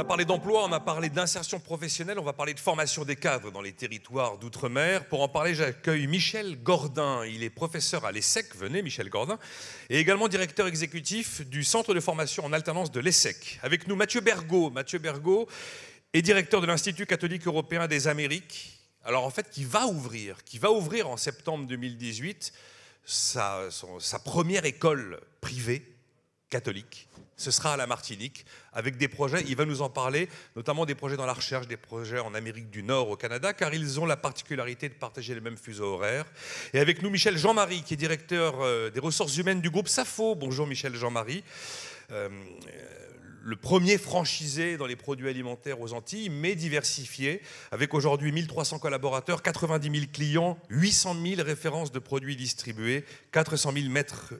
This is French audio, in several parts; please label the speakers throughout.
Speaker 1: a parlé d'emploi, on a parlé d'insertion professionnelle, on va parler de formation des cadres dans les territoires d'outre-mer. Pour en parler, j'accueille Michel Gordin. Il est professeur à l'ESSEC, venez Michel Gordin, et également directeur exécutif du centre de formation en alternance de l'ESSEC. Avec nous Mathieu Bergot. Mathieu Bergot est directeur de l'Institut catholique européen des Amériques. Alors en fait, qui va ouvrir en septembre 2018 sa première école privée catholique. Ce sera à la Martinique, avec des projets, il va nous en parler, notamment des projets dans la recherche, des projets en Amérique du Nord, au Canada, car ils ont la particularité de partager les mêmes fuseaux horaires. Et avec nous, Michel Jean-Marie, qui est directeur des ressources humaines du groupe SAFO. Bonjour Michel Jean-Marie. Le premier franchisé dans les produits alimentaires aux Antilles, mais diversifié, avec aujourd'hui 1300 collaborateurs, 90 000 clients, 800 000 références de produits distribués, 400 000 mètres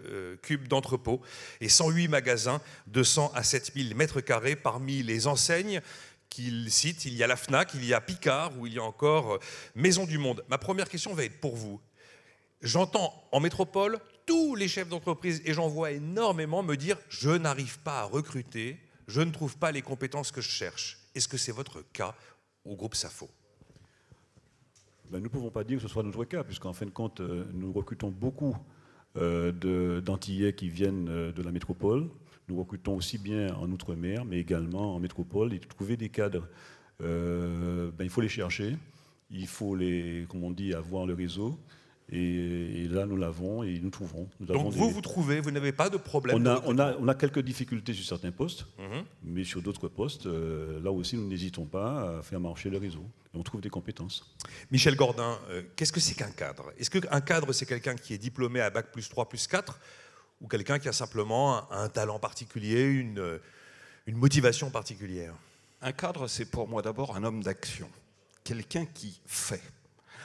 Speaker 1: cubes d'entrepôts et 108 magasins, 200 à 7 000 mètres carrés. Parmi les enseignes qu'il cite, il y a la FNAC, il y a Picard ou il y a encore Maison du Monde. Ma première question va être pour vous. J'entends en métropole tous les chefs d'entreprise, et j'en vois énormément, me dire « je n'arrive pas à recruter ». Je ne trouve pas les compétences que je cherche. Est-ce que c'est votre cas au groupe SAFO?
Speaker 2: Nous ne pouvons pas dire que ce soit notre cas, puisqu'en fin de compte, nous recrutons beaucoup d'Antillais qui viennent de la métropole. Nous recrutons aussi bien en Outre-mer, mais également en métropole. Et trouver des cadres, il faut les chercher, il faut comme on dit, avoir le réseau. Et là, nous l'avons et nous trouverons.
Speaker 1: Donc vous trouvez, vous n'avez pas de problème?
Speaker 2: On a quelques difficultés sur certains postes, mais sur d'autres postes, là aussi, nous n'hésitons pas à faire marcher le réseau. Et on trouve des compétences.
Speaker 1: Michel Gordin, qu'est-ce que c'est qu'un cadre? Est-ce qu'un cadre, c'est quelqu'un qui est diplômé à Bac +3 +4 ou quelqu'un qui a simplement un talent particulier, une motivation particulière?
Speaker 3: Un cadre, c'est pour moi d'abord un homme d'action, quelqu'un qui fait.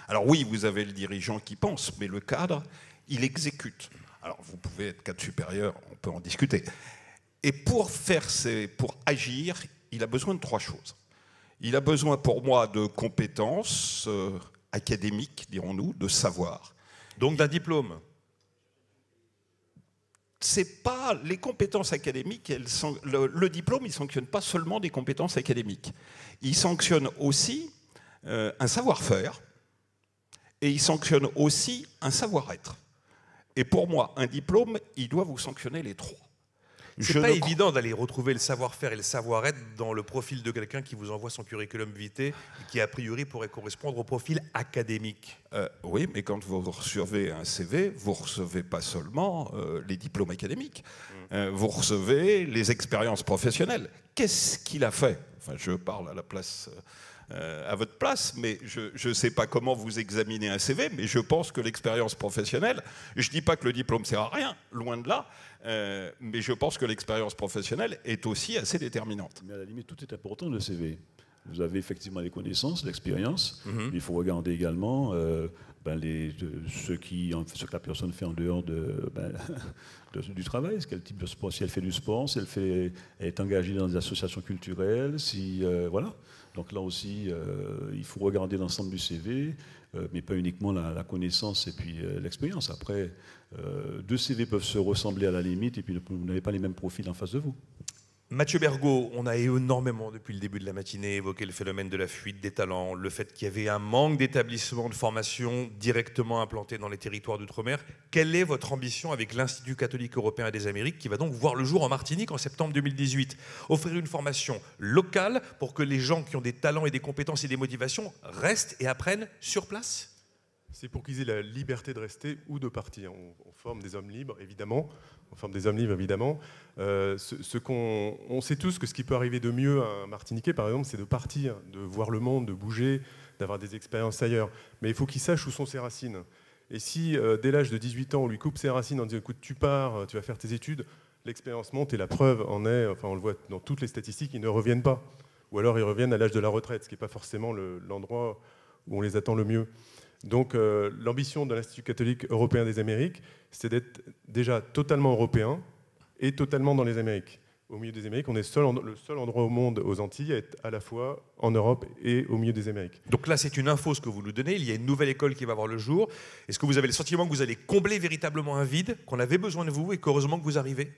Speaker 3: Alors oui, vous avez le dirigeant qui pense, mais le cadre, il exécute. Alors vous pouvez être cadre supérieur, on peut en discuter. Et pour agir, il a besoin de 3 choses. Il a besoin pour moi de compétences académiques, dirons-nous, de savoir.
Speaker 1: Donc d'un diplôme?
Speaker 3: C'est pas les compétences académiques, le diplôme, il ne sanctionne pas seulement des compétences académiques. Il sanctionne aussi un savoir-faire. Et il sanctionne aussi un savoir-être. Et pour moi, un diplôme, il doit vous sanctionner les 3.
Speaker 1: C'est pas évident d'aller retrouver le savoir-faire et le savoir-être dans le profil de quelqu'un qui vous envoie son curriculum vitae, qui a priori pourrait correspondre au profil académique.
Speaker 3: Oui, mais quand vous recevez un CV, vous ne recevez pas seulement les diplômes académiques. Vous recevez les expériences professionnelles. Qu'est-ce qu'il a fait? Enfin, je parle à la place... à votre place, mais je ne sais pas comment vous examinez un CV, mais je pense que l'expérience professionnelle, je ne dis pas que le diplôme ne sert à rien, loin de là, mais je pense que l'expérience professionnelle est aussi assez déterminante.
Speaker 2: Mais à la limite, tout est important, le CV. Vous avez effectivement les connaissances, l'expérience, mais il faut regarder également ce que la personne fait en dehors du travail, quel type de sport, si elle fait du sport, si elle est engagée dans des associations culturelles, voilà. Donc là aussi, il faut regarder l'ensemble du CV, mais pas uniquement la connaissance et puis l'expérience. Après, 2 CV peuvent se ressembler à la limite et puis vous n'avez pas les mêmes profils en face de vous.
Speaker 1: Mathieu Bergot, on a énormément, depuis le début de la matinée, évoqué le phénomène de la fuite des talents, le fait qu'il y avait un manque d'établissements de formation directement implantés dans les territoires d'outre-mer. Quelle est votre ambition avec l'Institut catholique européen des Amériques, qui va donc voir le jour en Martinique en septembre 2018? Offrir une formation locale pour que les gens qui ont des talents et des compétences et des motivations restent et apprennent sur place?
Speaker 4: C'est pour qu'ils aient la liberté de rester ou de partir. On forme des hommes libres, évidemment. On sait tous que ce qui peut arriver de mieux à un Martiniquais, par exemple, c'est de partir, de voir le monde, de bouger, d'avoir des expériences ailleurs. Mais il faut qu'il sache où sont ses racines. Et si, dès l'âge de 18 ans, on lui coupe ses racines en disant « écoute, tu pars, tu vas faire tes études », l'expérience monte et la preuve en est, on le voit dans toutes les statistiques, ils ne reviennent pas. Ou alors ils reviennent à l'âge de la retraite, ce qui n'est pas forcément l'endroit où on les attend le mieux. Donc l'ambition de l'Institut catholique européen des Amériques, c'est d'être déjà totalement européen et totalement dans les Amériques. Au milieu des Amériques, on est le seul endroit au monde, aux Antilles, à être à la fois en Europe et au milieu des Amériques.
Speaker 1: Donc là, c'est une info ce que vous nous donnez. Il y a une nouvelle école qui va voir le jour. Est-ce que vous avez le sentiment que vous allez combler véritablement un vide, qu'on avait besoin de vous et qu'heureusement que vous arrivez?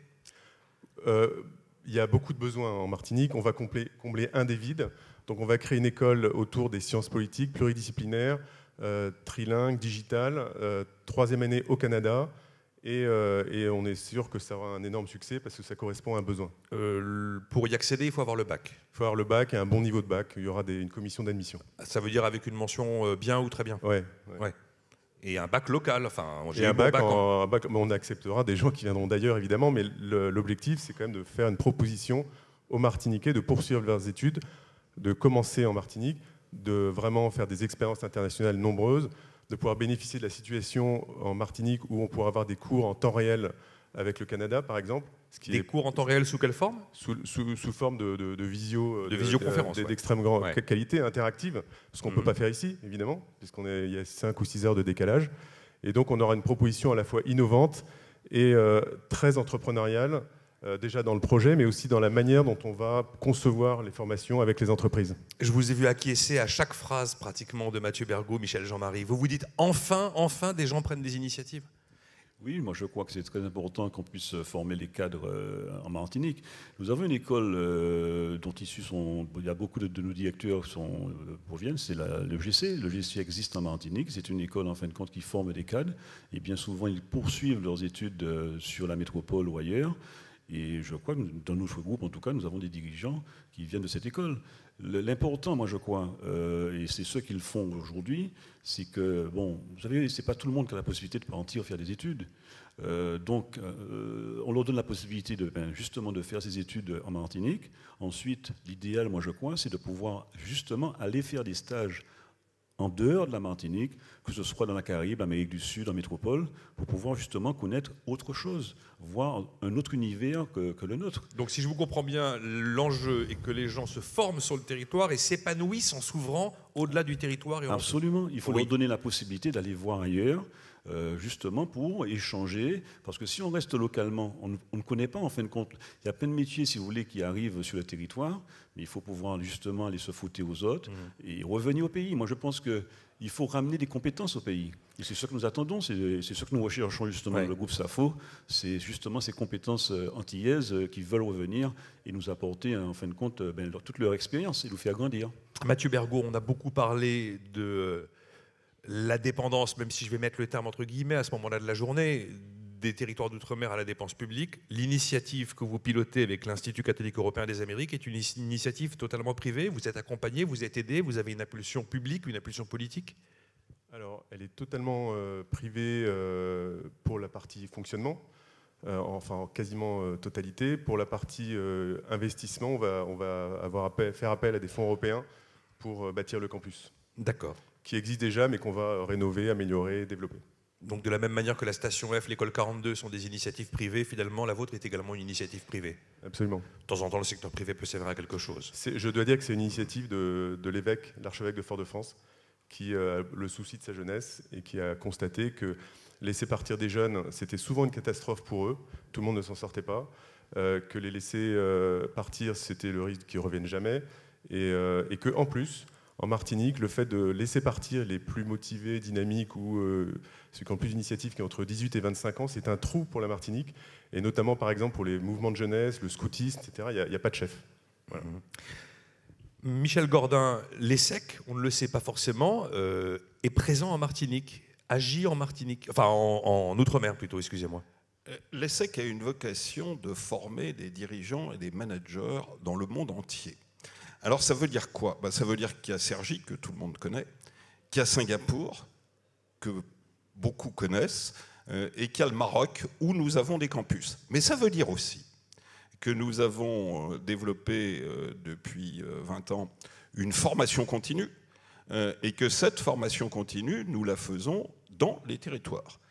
Speaker 4: il y a beaucoup de besoins en Martinique. On va combler un des vides. Donc on va créer une école autour des sciences politiques, pluridisciplinaires, trilingue, digitale, 3e année au Canada. Et on est sûr que ça aura un énorme succès parce que ça correspond à un besoin.
Speaker 1: Pour y accéder, il faut avoir le bac.
Speaker 4: Il faut avoir le bac et un bon niveau de bac. Il y aura une commission d'admission.
Speaker 1: Ça veut dire avec une mention bien ou très bien.
Speaker 4: Ouais.
Speaker 1: Et un bac local. Enfin,
Speaker 4: et un bac, on acceptera des gens qui viendront d'ailleurs, évidemment, mais l'objectif, c'est quand même de faire une proposition aux Martiniquais de poursuivre leurs études, de commencer en Martinique, de vraiment faire des expériences internationales nombreuses, de pouvoir bénéficier de la situation en Martinique où on pourra avoir des cours en temps réel avec le Canada, par exemple.
Speaker 1: Des cours en temps réel sous quelle forme ?
Speaker 4: Sous forme de
Speaker 1: visioconférence,
Speaker 4: d'extrême grande qualité, interactive, ce qu'on ne peut pas faire ici, évidemment, puisqu'il y a 5 ou 6 heures de décalage. Et donc on aura une proposition à la fois innovante et très entrepreneuriale, déjà dans le projet, mais aussi dans la manière dont on va concevoir les formations avec les entreprises.
Speaker 1: Je vous ai vu acquiescer à chaque phrase pratiquement de Mathieu Bergot, Michel Jean-Marie. Vous vous dites enfin des gens prennent des initiatives ?
Speaker 2: Oui, moi je crois que c'est très important qu'on puisse former les cadres en Martinique. Nous avons une école dont il y a beaucoup de nos directeurs proviennent, c'est le GC. Le GC existe en Martinique, c'est une école en fin de compte qui forme des cadres et bien souvent ils poursuivent leurs études sur la métropole ou ailleurs. Et je crois que dans notre groupe, en tout cas, nous avons des dirigeants qui viennent de cette école. L'important, moi, je crois, et c'est ceux qui le font aujourd'hui, c'est que, bon, vous savez, c'est pas tout le monde qui a la possibilité de partir faire des études. Donc, on leur donne la possibilité justement de faire ces études en Martinique. Ensuite, l'idéal, moi, je crois, c'est de pouvoir justement aller faire des stages en dehors de la Martinique, que ce soit dans la Caraïbe, l'Amérique du Sud, en métropole, pour pouvoir justement connaître autre chose, voir un autre univers que le nôtre.
Speaker 1: Donc si je vous comprends bien, l'enjeu est que les gens se forment sur le territoire et s'épanouissent en s'ouvrant au-delà du territoire.
Speaker 2: Absolument, il faut leur donner la possibilité d'aller voir ailleurs, justement pour échanger, parce que si on reste localement, on ne connaît pas en fin de compte. Il y a plein de métiers, si vous voulez, qui arrivent sur le territoire, mais il faut pouvoir justement aller se frotter aux autres et revenir au pays. Moi, je pense qu'il faut ramener des compétences au pays. Et c'est ce que nous attendons, c'est ce que nous recherchons justement le groupe SAFO, c'est justement ces compétences antillaises qui veulent revenir et nous apporter, en fin de compte, toute leur expérience et nous faire grandir.
Speaker 1: Mathieu Bergot, on a beaucoup parlé de la dépendance, même si je vais mettre le terme entre guillemets à ce moment-là de la journée, des territoires d'outre-mer à la dépense publique. L'initiative que vous pilotez avec l'Institut catholique européen des Amériques est une initiative totalement privée. Vous êtes accompagné, vous êtes aidé, vous avez une impulsion publique, une impulsion politique ?
Speaker 4: Alors, elle est totalement privée pour la partie fonctionnement, enfin en quasiment totalité. Pour la partie investissement, on va faire appel à des fonds européens pour bâtir le campus.
Speaker 1: D'accord.
Speaker 4: Qui existe déjà, mais qu'on va rénover, améliorer, développer.
Speaker 1: Donc de la même manière que la station F, l'école 42 sont des initiatives privées, finalement la vôtre est également une initiative privée.
Speaker 4: Absolument.
Speaker 1: De temps en temps, le secteur privé peut s'avérer à quelque chose.
Speaker 4: Je dois dire que c'est une initiative de l'évêque, l'archevêque de Fort-de-France, qui a le souci de sa jeunesse et qui a constaté que laisser partir des jeunes, c'était souvent une catastrophe pour eux. Tout le monde ne s'en sortait pas. Que les laisser partir, c'était le risque qu'ils ne reviennent jamais. Et qu'en plus, en Martinique, le fait de laisser partir les plus motivés, dynamiques ou ceux qui ont plus d'initiatives, qui ont entre 18 et 25 ans, c'est un trou pour la Martinique. Et notamment, par exemple, pour les mouvements de jeunesse, le scoutisme, etc., il n'y a pas de chef. Voilà.
Speaker 1: Michel Gordin, l'ESSEC, on ne le sait pas forcément, est présent en Martinique, agit en Martinique, enfin en Outre-mer plutôt, excusez-moi.
Speaker 3: L'ESSEC a une vocation de former des dirigeants et des managers dans le monde entier. Alors ça veut dire quoi ? Ça veut dire qu'il y a Cergy, que tout le monde connaît, qu'il y a Singapour, que beaucoup connaissent, et qu'il y a le Maroc, où nous avons des campus. Mais ça veut dire aussi que nous avons développé depuis 20 ans une formation continue, et que cette formation continue, nous la faisons dans les territoires.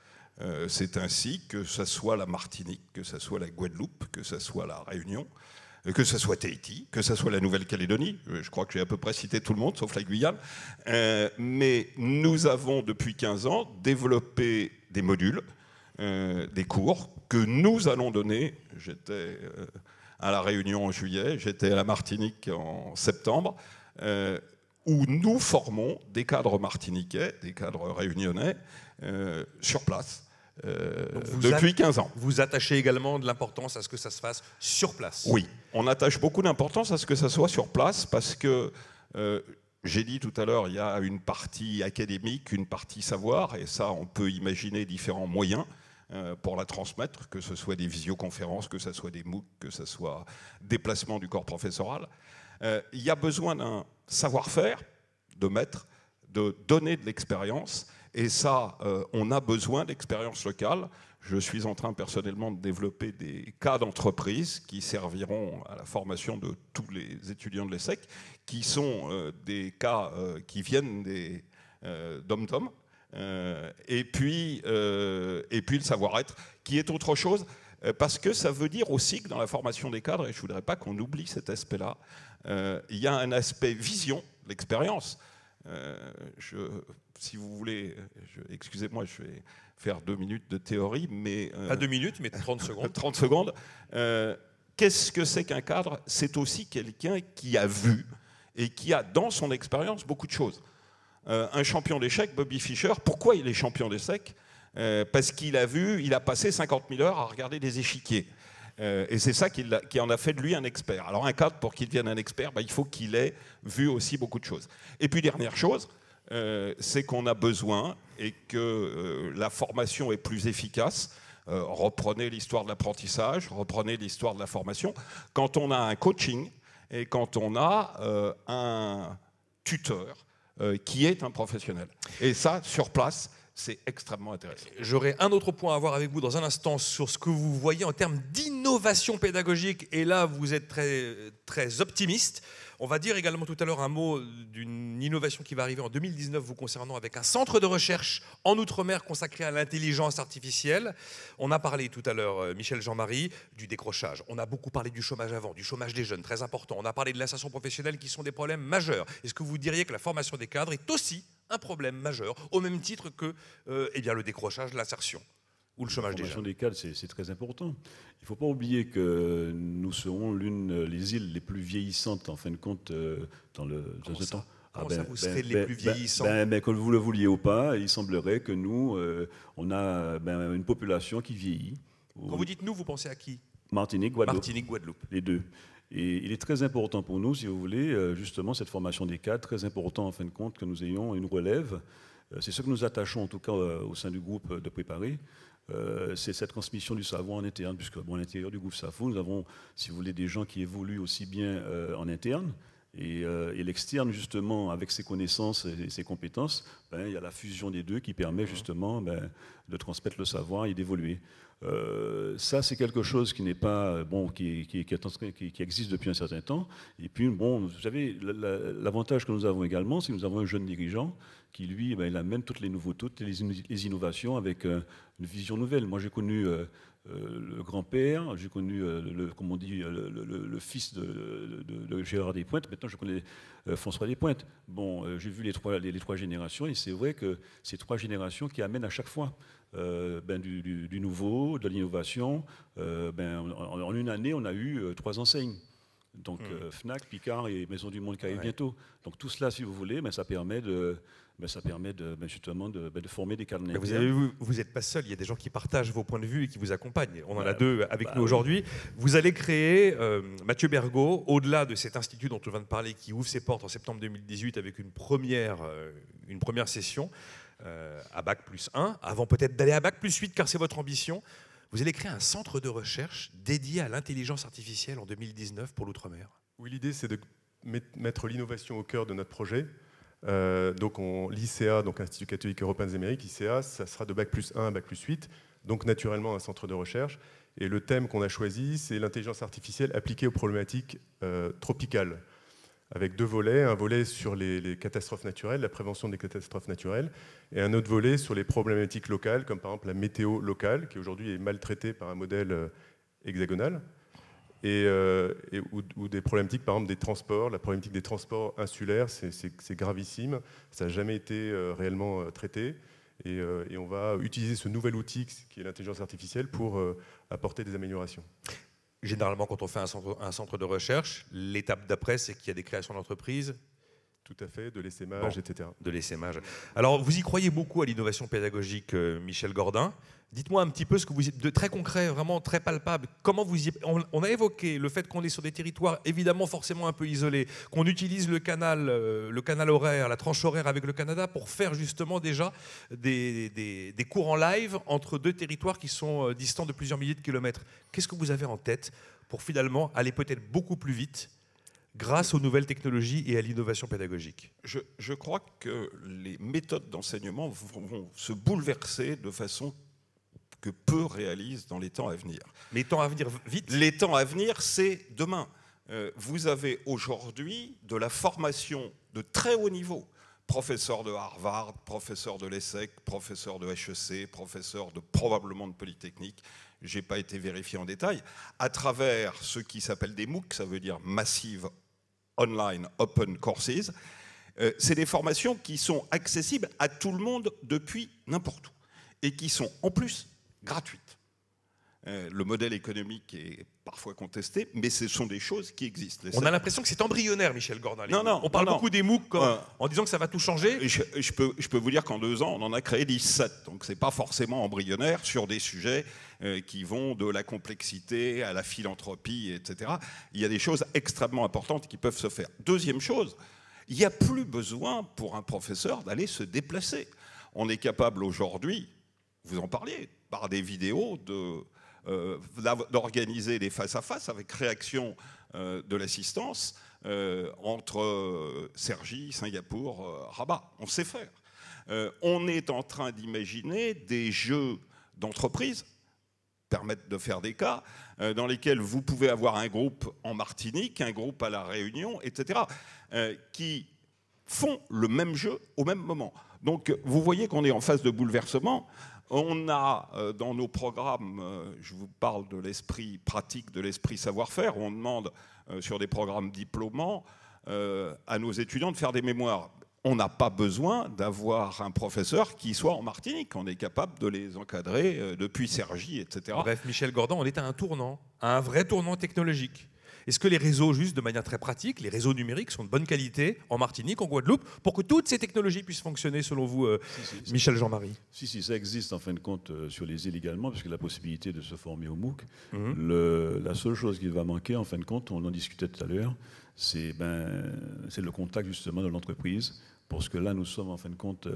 Speaker 3: C'est ainsi que ce soit la Martinique, que ce soit la Guadeloupe, que ce soit la Réunion, que ce soit Tahiti, que ce soit la Nouvelle-Calédonie, je crois que j'ai à peu près cité tout le monde, sauf la Guyane, mais nous avons depuis 15 ans développé des modules, des cours que nous allons donner. J'étais à la Réunion en juillet, j'étais à la Martinique en septembre, où nous formons des cadres martiniquais, des cadres réunionnais, sur place. depuis 15 ans.
Speaker 1: Vous attachez également de l'importance à ce que ça se fasse sur place.
Speaker 3: Oui, on attache beaucoup d'importance à ce que ça soit sur place parce que, j'ai dit tout à l'heure, il y a une partie académique, une partie savoir, et ça, on peut imaginer différents moyens pour la transmettre, que ce soit des visioconférences, que ce soit des MOOC, que ce soit déplacement du corps professoral. Il y a besoin d'un savoir-faire de maître, de donner de l'expérience, et ça, on a besoin d'expérience locale. Je suis en train personnellement de développer des cas d'entreprise qui serviront à la formation de tous les étudiants de l'ESSEC, qui sont des cas qui viennent des dom-tom, et puis le savoir-être, qui est autre chose, parce que ça veut dire aussi que dans la formation des cadres, et je ne voudrais pas qu'on oublie cet aspect-là, il y a un aspect vision, l'expérience. Si vous voulez, excusez-moi, je vais faire 2 minutes de théorie, mais...
Speaker 1: Pas 2 minutes, mais 30 secondes.
Speaker 3: 30 secondes. Qu'est-ce que c'est qu'un cadre? C'est aussi quelqu'un qui a vu et qui a, dans son expérience, beaucoup de choses. Un champion d'échecs, Bobby Fischer, pourquoi il est champion d'échecs? Parce qu'il a vu, il a passé 50 000 heures à regarder des échiquiers. Et c'est ça qui en a fait de lui un expert. Alors un cadre, pour qu'il devienne un expert, il faut qu'il ait vu aussi beaucoup de choses. Et puis dernière chose, c'est qu'on a besoin, et que la formation est plus efficace, reprenez l'histoire de l'apprentissage, reprenez l'histoire de la formation, quand on a un coaching et quand on a un tuteur qui est un professionnel. Et ça, sur place, c'est extrêmement intéressant.
Speaker 1: J'aurai un autre point à voir avec vous dans un instant sur ce que vous voyez en termes d'innovation pédagogique. Et là, vous êtes très, très optimiste. On va dire également tout à l'heure un mot d'une innovation qui va arriver en 2019 vous concernant, avec un centre de recherche en Outre-mer consacré à l'intelligence artificielle. On a parlé tout à l'heure, Michel Jean-Marie, du décrochage. On a beaucoup parlé du chômage avant, du chômage des jeunes, très important. On a parlé de l'insertion professionnelle qui sont des problèmes majeurs. Est-ce que vous diriez que la formation des cadres est aussi un problème majeur, au même titre que le décrochage, l'insertion ou le chômage des jeunes?
Speaker 2: La formation des cadres, c'est très important. Il ne faut pas oublier que nous serons l'une des îles les plus vieillissantes, en fin de compte, dans ce temps.
Speaker 1: Comment ça, vous serez les plus vieillissants?
Speaker 2: Que vous le vouliez ou pas, il semblerait que nous, on a une population qui vieillit.
Speaker 1: Quand vous dites nous, vous pensez à qui?
Speaker 2: Martinique, Guadeloupe.
Speaker 1: Martinique, Guadeloupe.
Speaker 2: Les deux. Et il est très important pour nous, si vous voulez, justement, cette formation des cadres, très important, en fin de compte, que nous ayons une relève. C'est ce que nous attachons, en tout cas, au sein du groupe de préparer. C'est cette transmission du savoir en interne, puisque à l'intérieur du groupe SAFO, nous avons, si vous voulez, des gens qui évoluent aussi bien en interne, et l'externe, justement, avec ses connaissances et ses compétences, il y a la fusion des deux qui permet justement de transmettre le savoir et d'évoluer. Ça, c'est quelque chose qui n'est pas qui existe depuis un certain temps. Et puis, vous savez, l'avantage que nous avons également, c'est que nous avons un jeune dirigeant qui, lui, il amène toutes les nouveautés, toutes les innovations avec une vision nouvelle. Moi, j'ai connu le grand-père, j'ai connu, le fils de Gérard Despointes. Maintenant, je connais François Despointes. J'ai vu les trois générations, et c'est vrai que ces 3 générations qui amènent à chaque fois du nouveau, de l'innovation. En une année, on a eu 3 enseignes. Donc Fnac, Picard et Maison du Monde qui arrivent bientôt. Donc tout cela, si vous voulez, ça permet justement de former des cadres.
Speaker 1: Vous avez vu, vous n'êtes pas seul, il y a des gens qui partagent vos points de vue et qui vous accompagnent. On en a 2 avec nous aujourd'hui. Vous allez créer, Mathieu Bergot, au-delà de cet institut dont on vient de parler, qui ouvre ses portes en septembre 2018 avec une première session à Bac+1, avant peut-être d'aller à Bac+8, car c'est votre ambition. Vous allez créer un centre de recherche dédié à l'intelligence artificielle en 2019 pour l'Outre-mer.
Speaker 4: Oui, l'idée, c'est de mettre l'innovation au cœur de notre projet. Donc l'ICA, donc Institut catholique européen des Amériques, ICA, ça sera de Bac+1 à Bac+8, donc naturellement un centre de recherche. Et le thème qu'on a choisi, c'est l'intelligence artificielle appliquée aux problématiques tropicales, avec 2 volets, un volet sur les catastrophes naturelles, la prévention des catastrophes naturelles, et un autre volet sur les problématiques locales, comme par exemple la météo locale, qui aujourd'hui est maltraitée par un modèle hexagonal, ou des problématiques, par exemple, des transports. La problématique des transports insulaires, c'est gravissime, ça n'a jamais été réellement traité, et on va utiliser ce nouvel outil qui est l'intelligence artificielle pour apporter des améliorations.
Speaker 1: Généralement, quand on fait un centre de recherche, l'étape d'après, c'est qu'il y a des créations d'entreprises.
Speaker 4: Tout à fait, de l'essaimage,
Speaker 1: Bon,
Speaker 4: etc.
Speaker 1: de l'essaimage. Alors, vous y croyez beaucoup à l'innovation pédagogique, Michel Gordin. Dites-moi un petit peu ce que vous de très concret, vraiment très palpable. Comment vous y... on a évoqué le fait qu'on est sur des territoires évidemment forcément un peu isolés, qu'on utilise le canal horaire, la tranche horaire avec le Canada pour faire justement déjà des cours en live entre deux territoires qui sont distants de plusieurs milliers de kilomètres. Qu'est-ce que vous avez en tête pour finalement aller peut-être beaucoup plus vite grâce aux nouvelles technologies et à l'innovation pédagogique?
Speaker 3: Je crois que les méthodes d'enseignement vont se bouleverser de façon que peu réalisent dans les temps à venir.
Speaker 1: Mais temps à venir vite.
Speaker 3: Les temps à venir, c'est demain. Vous avez aujourd'hui de la formation de très haut niveau. Professeur de Harvard, professeur de l'ESSEC, professeur de HEC, professeur de probablement de Polytechnique. Je n'ai pas été vérifié en détail. À travers ce qui s'appelle des MOOC, ça veut dire Massive Online Open Courses. C'est des formations qui sont accessibles à tout le monde depuis n'importe où et qui sont en plus gratuites. Le modèle économique est parfois contesté, mais ce sont des choses qui existent.
Speaker 1: On a l'impression que c'est embryonnaire, Michel Gordin.
Speaker 3: Non,
Speaker 1: on parle beaucoup des MOOC en disant que ça va tout changer.
Speaker 3: Je peux vous dire qu'en 2 ans, on en a créé 17. Donc ce n'est pas forcément embryonnaire sur des sujets qui vont de la complexité à la philanthropie, etc. Il y a des choses extrêmement importantes qui peuvent se faire. Deuxième chose, il n'y a plus besoin pour un professeur d'aller se déplacer. On est capable aujourd'hui, vous en parliez, par des vidéos, d'organiser des face-à-face avec réaction de l'assistance entre Cergy, Singapour, Rabat. On sait faire. On est en train d'imaginer des jeux d'entreprise, permettent de faire des cas, dans lesquels vous pouvez avoir un groupe en Martinique, un groupe à La Réunion, etc., qui font le même jeu au même moment. Donc vous voyez qu'on est en phase de bouleversement. On a dans nos programmes, je vous parle de l'esprit pratique, de l'esprit savoir-faire, on demande sur des programmes diplômants à nos étudiants de faire des mémoires. On n'a pas besoin d'avoir un professeur qui soit en Martinique. On est capable de les encadrer depuis Cergy, etc.
Speaker 1: Bref, Michel Gordin, on est à un tournant, à un vrai tournant technologique. Est-ce que les réseaux, juste de manière très pratique, les réseaux numériques sont de bonne qualité en Martinique, en Guadeloupe, pour que toutes ces technologies puissent fonctionner, selon vous, Michel Jean-Marie?
Speaker 2: Si, ça existe en fin de compte sur les îles également, puisque la possibilité de se former au MOOC. La seule chose qui va manquer, en fin de compte, on en discutait tout à l'heure, c'est le contact justement de l'entreprise, parce que là, nous sommes en fin de compte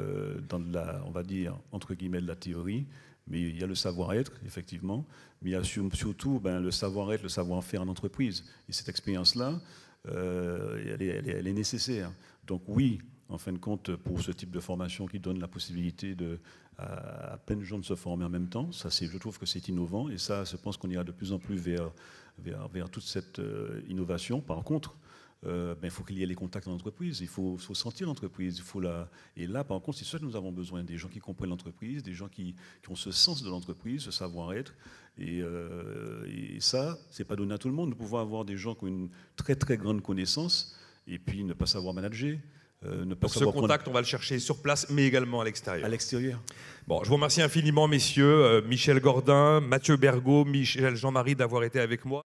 Speaker 2: dans de la, on va dire, entre guillemets, de la théorie. Mais il y a le savoir-être, effectivement, mais il y a surtout le savoir-être, le savoir-faire en entreprise. Et cette expérience-là, elle est nécessaire. Donc oui, en fin de compte, pour ce type de formation qui donne la possibilité à plein de gens de se former en même temps, ça, je trouve que c'est innovant. Et ça, je pense qu'on ira de plus en plus vers toute cette innovation. Par contre, il faut qu'il y ait les contacts en entreprise, il faut sentir l'entreprise, et là par contre c'est sûr que nous avons besoin des gens qui comprennent l'entreprise, des gens qui ont ce sens de l'entreprise, ce savoir-être, et ça c'est pas donné à tout le monde. Nous pouvons avoir des gens qui ont une très très grande connaissance et puis ne pas savoir manager.
Speaker 1: Donc ce contact, on va le chercher sur place, mais également à l'extérieur.
Speaker 2: À l'extérieur.
Speaker 1: Bon, je vous remercie infiniment, messieurs, Michel Gordin, Mathieu Bergot, Michel Jean-Marie, d'avoir été avec moi.